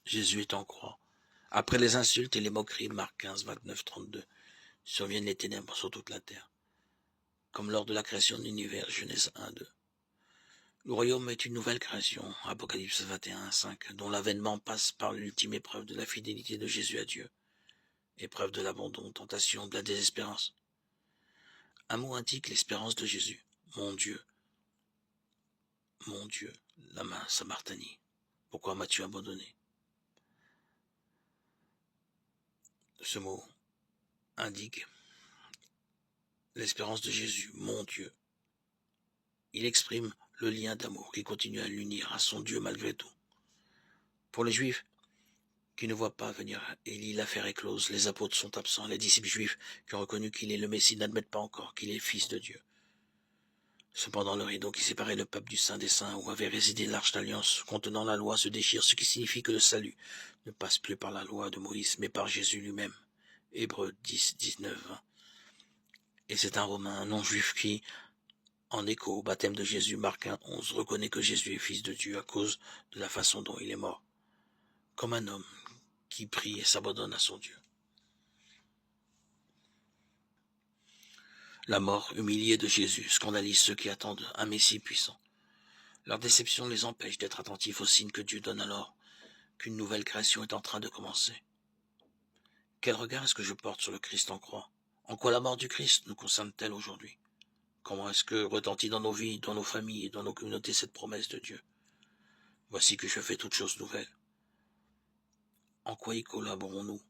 Jésus est en croix. Après les insultes et les moqueries, Marc 15, 29, 32, surviennent les ténèbres sur toute la terre. Comme lors de la création de l'univers, Genèse 1, 2. Le royaume est une nouvelle création, Apocalypse 21, 5, dont l'avènement passe par l'ultime épreuve de la fidélité de Jésus à Dieu, épreuve de l'abandon, tentation, de la désespérance. Un mot indique l'espérance de Jésus. Mon Dieu, lama sabachthani. Pourquoi m'as-tu abandonné? Ce mot indique l'espérance de Jésus, mon Dieu. Il exprime le lien d'amour qui continue à l'unir à son Dieu malgré tout. Pour les Juifs qui ne voient pas venir Élie, l'affaire est close, les apôtres sont absents, les disciples juifs qui ont reconnu qu'il est le Messie n'admettent pas encore qu'il est le Fils de Dieu. Cependant, le rideau qui séparait le peuple du Saint des Saints, où avait résidé l'Arche d'Alliance contenant la loi, se déchire, ce qui signifie que le salut ne passe plus par la loi de Moïse, mais par Jésus lui-même. Hébreux 10, 19, 20. Et c'est un Romain, un non-juif qui, en écho au baptême de Jésus, Marc 1, 11, reconnaît que Jésus est Fils de Dieu à cause de la façon dont il est mort, comme un homme qui prie et s'abandonne à son Dieu. La mort humiliée de Jésus scandalise ceux qui attendent un Messie puissant. Leur déception les empêche d'être attentifs aux signes que Dieu donne alors qu'une nouvelle création est en train de commencer. Quel regard est-ce que je porte sur le Christ en croix? En quoi la mort du Christ nous concerne-t-elle aujourd'hui? Comment est-ce que retentit dans nos vies, dans nos familles et dans nos communautés cette promesse de Dieu? Voici que je fais toutes choses nouvelles. En quoi y collaborons-nous?